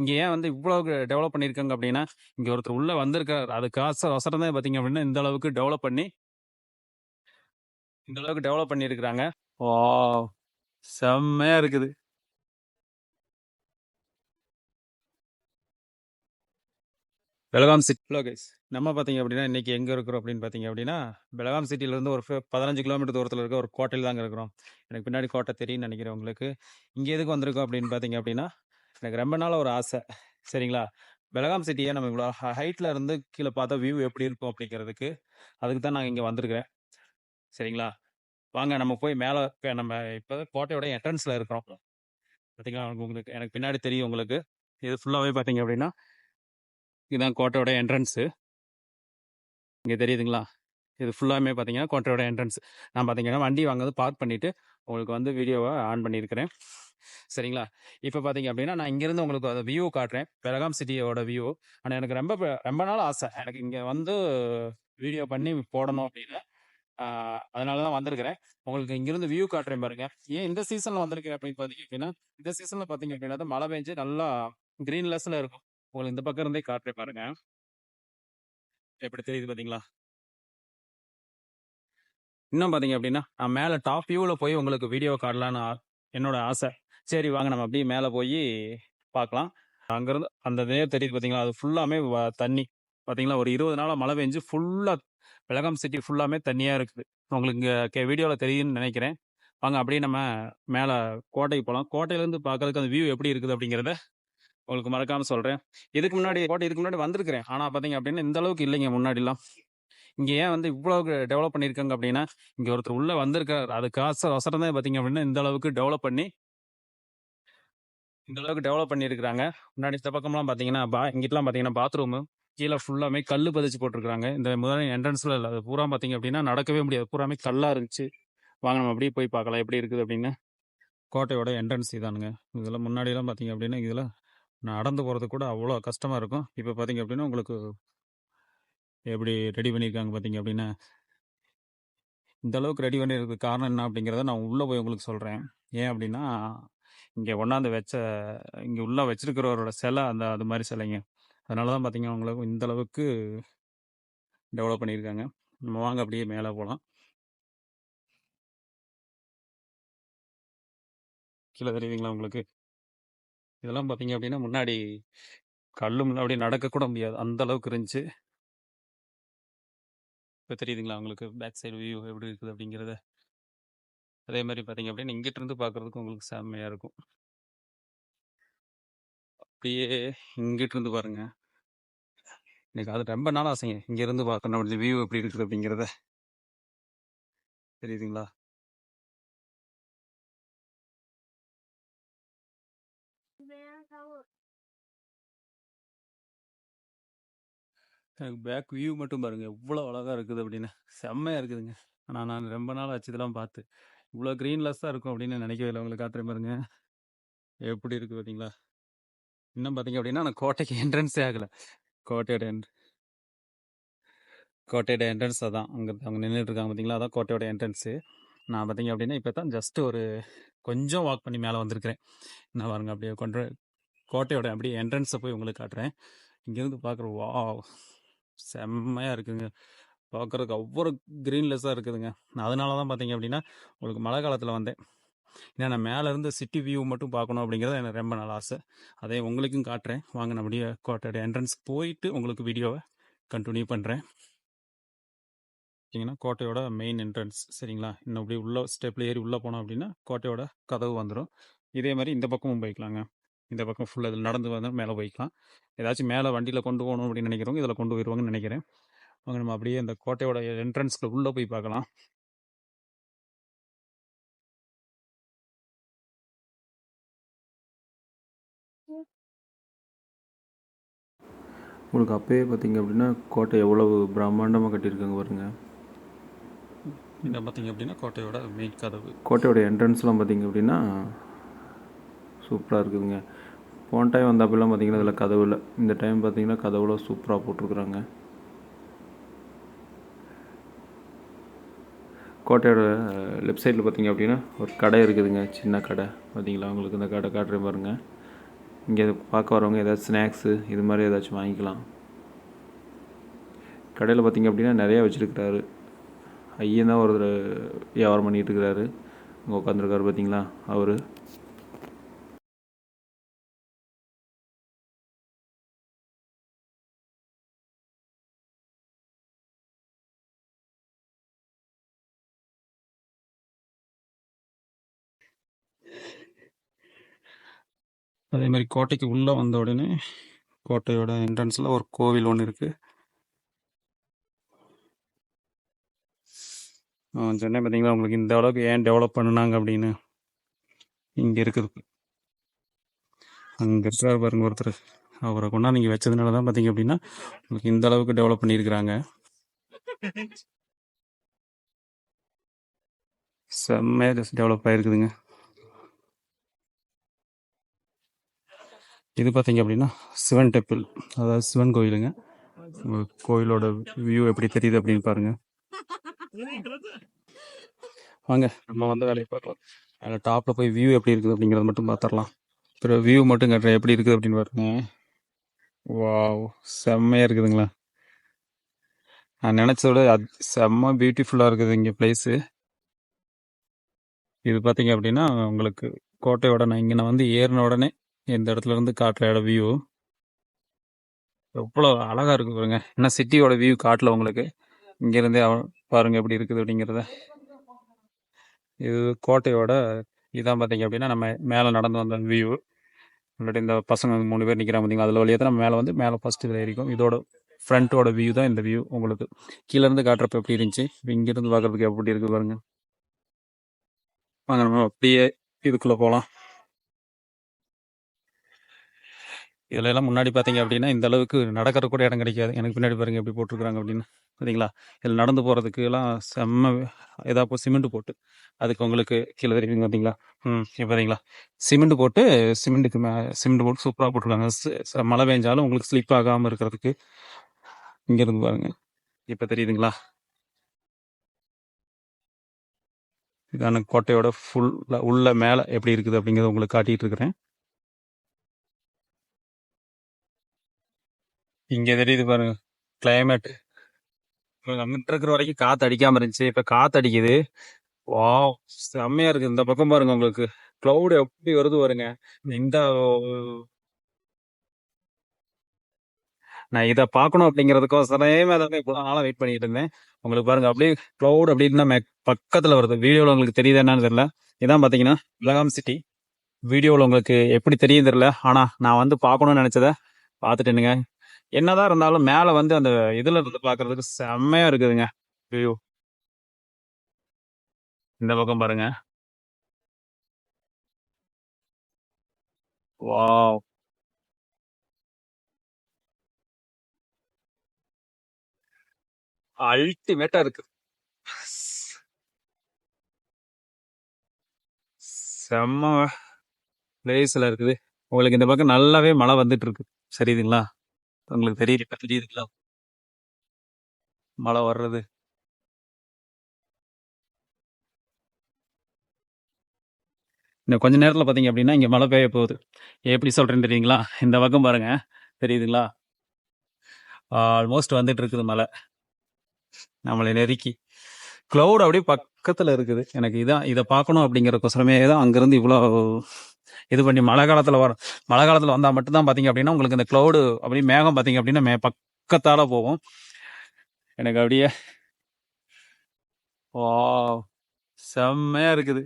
இங்கே ஏன் வந்து இவ்வளோ டெவலப் பண்ணியிருக்காங்க அப்படின்னா, இங்கே ஒருத்தர் உள்ளே வந்திருக்கார். அதுக்காச அவசரம் தான் பார்த்தீங்க அப்படின்னா, இந்த அளவுக்கு டெவலப் பண்ணியிருக்கிறாங்க. வாவ்! செம்மையா இருக்குது. Belgaum city hello guys. நம்ம பார்த்தீங்க அப்படின்னா, இன்னைக்கு எங்கே இருக்கிறோம் அப்படின்னு பார்த்தீங்க அப்படின்னா, பெலகாம் சிட்டிலேருந்து ஒரு 15 கிலோமீட்டர் தூரத்தில் இருக்க ஒரு கோட்டையில் தாங்க இருக்கிறோம். எனக்கு பின்னாடி கோட்டை தெரியும்னு நினைக்கிறேன் உங்களுக்கு. இங்கே எதுக்கு வந்திருக்கோம் அப்படின்னு பார்த்தீங்க அப்படின்னா, எனக்கு ரொம்ப நாள் ஒரு ஆசை. சரிங்களா? பெலகாம் சிட்டியை நம்ம இவ்வளோ ஹைட்டில் இருந்து கீழே பார்த்தா வியூ எப்படி இருக்கும் அப்படிங்கிறதுக்கு, அதுக்கு தான் நான் இங்கே வந்திருக்கிறேன். சரிங்களா? வாங்க நம்ம போய் மேலே நம்ம இப்போ கோட்டையோட என்ட்ரன்ஸில் இருக்கிறோம். பார்த்தீங்களா? உங்களுக்கு எனக்கு பின்னாடி தெரியும் உங்களுக்கு. இது ஃபுல்லாகவே பார்த்தீங்க அப்படின்னா, இதுதான் கோட்டையோட என்ட்ரன்ஸு. இங்கே தெரியுதுங்களா? இது ஃபுல்லாமே பார்த்தீங்கன்னா கோட்டையோட என்ட்ரன்ஸ். நான் பார்த்தீங்கன்னா வண்டி வாங்குறது பார்க் பண்ணிவிட்டு உங்களுக்கு வந்து வீடியோவை ஆன் பண்ணியிருக்கிறேன். சரிங்களா? இப்போ பார்த்தீங்க அப்படின்னா நான் இங்கேருந்து உங்களுக்கு அந்த வியூ காட்டுறேன். பெலகாம் சிட்டியோட வியூ. ஆனால் எனக்கு ரொம்ப நாள் ஆசை. எனக்கு இங்கே வந்து வீடியோ பண்ணி போடணும் அப்படின்னு. அதனால தான் வந்திருக்கிறேன். உங்களுக்கு இங்கேருந்து வியூ காட்டுறேன் பாருங்க. ஏன் இந்த சீசனில் வந்திருக்கேன் அப்படின்னு பார்த்தீங்க அப்படின்னா, இந்த சீசனில் பார்த்தீங்க அப்படின்னா தான் மழை பெஞ்சு நல்லா க்ரீன்லெஸ்ஸில் இருக்கும். உங்களுக்கு இந்த பக்கம் இருந்தே காட்டுறேன் பாருங்க. எப்படி தெரியுது பார்த்தீங்களா? இன்னும் பார்த்தீங்க அப்படின்னா, நான் மேலே டாப் வியூவில் போய் உங்களுக்கு வீடியோ காட்டலான்னு என்னோட ஆசை. சரி வாங்க நம்ம அப்படியே மேலே போய் பார்க்கலாம். அங்கேருந்து அந்த நேர் தெரியுது பார்த்தீங்களா? அது ஃபுல்லாமே தண்ணி. பார்த்தீங்களா? ஒரு 20 நாளா மழை பெஞ்சு ஃபுல்லாக பெலகாம் சிட்டி ஃபுல்லாமே தண்ணியாக இருக்குது. உங்களுக்கு இங்கே வீடியோவில் தெரியும்னு நினைக்கிறேன். வாங்க அப்படியே நம்ம மேலே கோட்டைக்கு போகலாம். கோட்டையிலேருந்து பார்க்கறதுக்கு அந்த வியூ எப்படி இருக்குது அப்படிங்கிறத உங்களுக்கு மறக்காமல் சொல்கிறேன். இதுக்கு முன்னாடி வந்திருக்கிறேன். ஆனால் பார்த்தீங்க அப்படின்னா இந்த அளவுக்கு இல்லைங்க முன்னாடிலாம். இங்கே ஏன் வந்து இவ்வளோ டெவலப் பண்ணியிருக்காங்க அப்படின்னா, இங்கே ஒருத்தர் உள்ளே வந்திருக்கார். அதுக்காச அவசரம் தான் பார்த்தீங்க அப்படின்னா, இந்த அளவுக்கு டெவலப் பண்ணியிருக்கிறாங்க. முன்னாடி இந்த பக்கம்லாம் பார்த்தீங்கன்னா, இங்கிட்டலாம் பார்த்தீங்கன்னா பாத்ரூமு, கீழ ஃபுல்லாமே கல்லு பதிச்சு போட்டுருக்காங்க. இந்த முதல்ல என்ட்ரன்ஸ்ல இல்ல. அது பூரா பார்த்தீங்க அப்படின்னா, நடக்கவே முடியாது. பூராமே கல்லா இருந்துச்சு. வாங்க நம்ம அப்படியே போய் பார்க்கலாம் எப்படி இருக்குது அப்படின்னு. கோட்டையோட என்ட்ரன்ஸ் இதானுங்க. இதெல்லாம் முன்னாடிலாம் பார்த்தீங்க அப்படின்னா, இதெல்லாம் நடந்து போறதுக்கு கூட அவ்வளோ கஷ்டமா இருக்கும். இப்போ பார்த்தீங்க அப்படின்னா, உங்களுக்கு எப்படி ரெடி பண்ணியிருக்காங்க பார்த்தீங்க அப்படின்னா, இந்த அளவுக்கு ரெடி பண்ணியிருக்கிறதுக்கு காரணம் என்ன அப்படிங்கிறத நான் உள்ளே போய் உங்களுக்கு சொல்கிறேன். ஏன் அப்படின்னா, இங்கே கொண்டாந்து இங்கே உள்ள வச்சிருக்கிறவரோட சிலை அது மாதிரி சிலைங்க. அதனால தான் பார்த்தீங்கன்னா உங்களுக்கு இந்த அளவுக்கு டெவலப் பண்ணியிருக்காங்க. நம்ம வாங்க அப்படியே மேலே போகலாம். கீழே தெரியுதுங்களா உங்களுக்கு? இதெல்லாம் பார்த்தீங்க அப்படின்னா முன்னாடி அப்படியே நடக்கக்கூட முடியாது. அந்த அளவுக்கு இருந்துச்சு. இப்போ தெரியுதுங்களா உங்களுக்கு பேக் சைடு வியூ எப்படி இருக்குது அப்படிங்கிறத? அதே மாதிரி பார்த்தீங்க அப்படின்னா இங்கிட்ட இருந்து பார்க்குறதுக்கு உங்களுக்கு செம்மையாக இருக்கும். அப்படியே இங்கிட்டு இருந்து பாருங்க. எனக்கு அது ரொம்ப நாள் ஆசைங்க. இங்கேருந்து பார்க்கணும் அப்படி வியூ எப்படி இருக்குது அப்படிங்கிறத. தெரியுதுங்களா? எனக்கு பேக் வியூ மட்டும் பாருங்க எவ்வளோ அழகாக இருக்குது அப்படின்னு. செம்மையாக இருக்குதுங்க. ஆனால் நான் ரொம்ப நாள் ஆச்சு இதெல்லாம் பார்த்து. இவ்வளோ க்ரீன்லெஸ்ஸாக இருக்கும் அப்படின்னு நினைக்கவே இல்லை. உங்களுக்கு காட்டுறேன் பாருங்க எப்படி இருக்குது பார்த்தீங்களா? இன்னும் பார்த்தீங்க அப்படின்னா நான் கோட்டைக்கு என்ட்ரன்ஸே ஆகலை. கோட்டையோட கோட்டையோட என்ட்ரன்ஸ் அதான். அவங்க நின்றுட்டு இருக்காங்க பார்த்தீங்களா? அதான் கோட்டையோட என்ட்ரன்ஸு. நான் பார்த்தீங்க அப்படின்னா இப்போ தான் ஜஸ்ட் ஒரு கொஞ்சம் வாக் பண்ணி மேலே வந்திருக்கிறேன். நான் பாருங்க அப்படியே கோட்டையோட அப்படியே என்ட்ரன்ஸை போய் உங்களுக்கு காட்டுறேன். இங்கேருந்து பார்க்குற செம்மையாக இருக்குதுங்க. பார்க்குறதுக்கு அவ்வளோ க்ரீன்லெஸ்ஸாக இருக்குதுங்க. அதனால தான் பார்த்தீங்க அப்படின்னா உங்களுக்கு மழை காலத்தில் வந்தேன். ஏன்னா நான் மேலேருந்து சிட்டி வியூ மட்டும் பார்க்கணும் அப்படிங்கிறது எனக்கு ரொம்ப நாள் ஆசை. அதே உங்களுக்கும் காட்டுறேன். வாங்க நான் அப்படியே கோட்டையோட என்ட்ரன்ஸ் போயிட்டு உங்களுக்கு வீடியோவை கண்டினியூ பண்ணுறேன். பார்த்தீங்கன்னா கோட்டையோட மெயின் என்ட்ரன்ஸ் சரிங்களா? இன்னும் அப்படியே உள்ள ஸ்டெப்பில் ஏறி உள்ளே போனோம் அப்படின்னா கோட்டையோட கதவு வந்துடும். இதே மாதிரி இந்த பக்கமும் போய்க்கலாங்க. இந்த பக்கம் ஃபுல்லாக இதில் நடந்து வந்தால் மேலே போய்க்கலாம். ஏதாச்சும் மேலே வண்டியில் கொண்டு போகணும் அப்படின்னு நினைக்கிறவங்க இதில் கொண்டு போயிடுவாங்கன்னு நினைக்கிறேன். அவங்க நம்ம அப்படியே அந்த கோட்டையோட என்ட்ரன்ஸில் உள்ளே போய் பார்க்கலாம். உங்களுக்கு அப்போயே பார்த்தீங்க அப்படின்னா கோட்டை எவ்வளவு பிரம்மாண்டமாக கட்டியிருக்காங்க பாருங்க. இதை பார்த்தீங்க அப்படின்னா கோட்டையோட மெயின் கதவு. கோட்டையோட என்ட்ரன்ஸ்லாம் பார்த்தீங்க அப்படின்னா சூப்பராக இருக்குதுங்க. போன டைம் வந்தப்பெல்லாம் பார்த்தீங்கன்னா இதில் கதவு இல்லை. இந்த டைம் பார்த்தீங்கன்னா கதவுல சூப்பராக போட்டிருக்குறாங்க. கோட்டையோட லெஃப்ட் சைடில் பார்த்தீங்க அப்படின்னா ஒரு கடை இருக்குதுங்க. சின்ன கடை பார்த்தீங்களா? உங்களுக்கு இந்த கடை காட்டுறேன் பாருங்கள். இங்கே பார்க்க வரவங்க ஏதாச்சும் ஸ்நாக்ஸு இது மாதிரி ஏதாச்சும் வாங்கிக்கலாம். கடையில் பார்த்திங்க அப்படின்னா நிறையா வச்சுருக்கிறாரு. ஐயன் தான் ஒருத்தர் வியாபாரம் பண்ணிகிட்டு இருக்கிறாரு. அங்கே உட்காந்துருக்காரு பார்த்தீங்களா அவர். அதே மாதிரி கோட்டைக்கு உள்ளே வந்த உடனே கோட்டையோட என்ட்ரன்ஸில் ஒரு கோவில் ஒன்று இருக்குது. சொன்னேன் பார்த்தீங்களா உங்களுக்கு இந்த அளவுக்கு ஏன் டெவலப் பண்ணுனாங்க அப்படின்னு. இங்கே இருக்குது, அங்கே இருக்கிறார் பாருங்க ஒருத்தர், அவரை கொண்டா நீங்கள் வச்சதுனால தான் பார்த்தீங்க அப்படின்னா உங்களுக்கு இந்த அளவுக்கு டெவலப் பண்ணியிருக்கிறாங்க. செம்மையாக டெவலப் ஆகிருக்குதுங்க. இது பார்த்தீங்க அப்படின்னா சிவன் டெம்பிள், அதாவது சிவன் கோயிலுங்க. கோயிலோட வியூ எப்படி தெரியுது அப்படின்னு பாருங்க. வாங்க நம்ம வந்து வேலையை பார்க்கலாம். அதில் டாப்பில் போய் வியூ எப்படி இருக்குது அப்படிங்கிறத மட்டும் பார்த்துடலாம். அப்புறம் வியூ மட்டும் கட்டுறேன் எப்படி இருக்குது அப்படின்னு பாருங்க. வாவ், செம்மையாக இருக்குதுங்களா. நான் நினச்சதோட செம்ம பியூட்டிஃபுல்லாக இருக்குது இங்கே பிளேஸு. இது பார்த்தீங்க அப்படின்னா உங்களுக்கு கோட்டையோட நான் இங்கே வந்து ஏறின உடனே இந்த இடத்துல இருந்து காட்டுற இடம் வியூ எவ்வளோ அழகாக இருக்குது பாருங்க. ஏன்னா சிட்டியோட வியூ காட்டல உங்களுக்கு, இங்கேருந்தே பாருங்க எப்படி இருக்குது அப்படிங்கிறத. இது கோட்டையோட இதான் பார்த்தீங்க அப்படின்னா நம்ம மேலே நடந்து வந்த வியூ. முன்னாடி இந்த பசங்க 3 பேர் நிற்கிறாங்க பார்த்தீங்களா, அதில் வழியாக தான் நம்ம மேலே வந்து மேலே ஃபஸ்ட்டு இதில் இருக்கும். இதோட ஃப்ரண்ட்டோட வியூ தான் இந்த வியூ. உங்களுக்கு கீழேருந்து காட்டுறப்ப எப்படி இருந்துச்சு, இங்கேருந்து பார்க்குறதுக்கு எப்படி இருக்குது பாருங்க. வாங்க நம்ம அப்படியே இதுக்குள்ளே போகலாம். இதில் எல்லாம் முன்னாடி பார்த்தீங்க அப்படின்னா இந்த அளவுக்கு நடக்கிற கூட இடம் கிடைக்காது. எனக்கு பின்னாடி பாருங்க எப்படி போட்டிருக்கிறாங்க அப்படின்னு பார்த்தீங்களா. இதில் நடந்து போகிறதுக்கு எல்லாம் செம்ம ஏதாவது சிமெண்ட் போட்டு அதுக்கு உங்களுக்கு கீழே தெரியுங்க பார்த்தீங்களா. இப்போ பார்த்தீங்களா சிமெண்ட் போட்டு சிமெண்ட் போட்டு சூப்பராக போட்டிருக்காங்க. மழை பெஞ்சாலும் உங்களுக்கு ஸ்லிப் ஆகாமல் இருக்கிறதுக்கு. இங்கேருந்து பாருங்க இப்போ தெரியுதுங்களா. இதான கோட்டையோட உள்ள மேலே எப்படி இருக்குது அப்படிங்கிறத உங்களுக்கு காட்டிகிட்டு இருக்கிறேன். இங்கே தெரியுது பாருங்க கிளைமேட். அங்கிட்டு இருக்கிற வரைக்கும் காற்று அடிக்காமல் இருந்துச்சு, இப்போ காற்று அடிக்குது. வா, செம்மையா இருக்கு. இந்த பக்கம் பாருங்க உங்களுக்கு க்ளவுட் எப்படி வருது பாருங்க. இந்த நான் இதை பார்க்கணும் அப்படிங்கிறதுக்கோசரமே இவ்வளோ நாளாக வெயிட் பண்ணிட்டு இருந்தேன். உங்களுக்கு பாருங்க அப்படியே க்ளவுட் அப்படின்னா பக்கத்தில் வருது. வீடியோவில் உங்களுக்கு தெரியுது என்னன்னு தெரியல. இதான் பார்த்தீங்கன்னா பெலகாம் சிட்டி. வீடியோவில் உங்களுக்கு எப்படி தெரியும் தெரியல, ஆனால் நான் வந்து பார்க்கணும்னு நினச்சதை பார்த்துட்டேனுங்க. என்னதான் இருந்தாலும் மேலே வந்து அந்த இதில் இருந்து பார்க்கறதுக்கு செம்மையா இருக்குதுங்க வியூ. இந்த பக்கம் பாருங்க. வாவ், அல்டிமேட்டா இருக்கு. செம்ம பிளேஸ்ல இருக்குது. உங்களுக்கு இந்த பக்கம் நல்லாவே மழை வந்துட்டு இருக்கு. சரிதுங்களா, உங்களுக்கு தெரியுதுங்களா மழை வர்றது. இன்னும் கொஞ்ச நேரத்தில் பார்த்தீங்க அப்படின்னா இங்கே மழை பெய்ய போகுது. எப்படி சொல்கிறேன்னு தெரியுங்களா, இந்த பக்கம் பாருங்க தெரியுதுங்களா, ஆல்மோஸ்ட் வந்துட்டு இருக்குது மழை நம்மளை நெருக்கி. க்ளவுட் அப்படியே பக்கத்தில் இருக்குது. எனக்கு இதை பார்க்கணும் அப்படிங்கிறக்கோசரமே தான் அங்கேருந்து இவ்வளோ இது பண்ணி மழை காலத்தில் வந்தால் மட்டும்தான் பார்த்தீங்க அப்படின்னா உங்களுக்கு இந்த க்ளவுடு அப்படியே மேகம் பார்த்தீங்க அப்படின்னா பக்கத்தால் போகும். எனக்கு அப்படியே வா, செம்மையாக இருக்குது.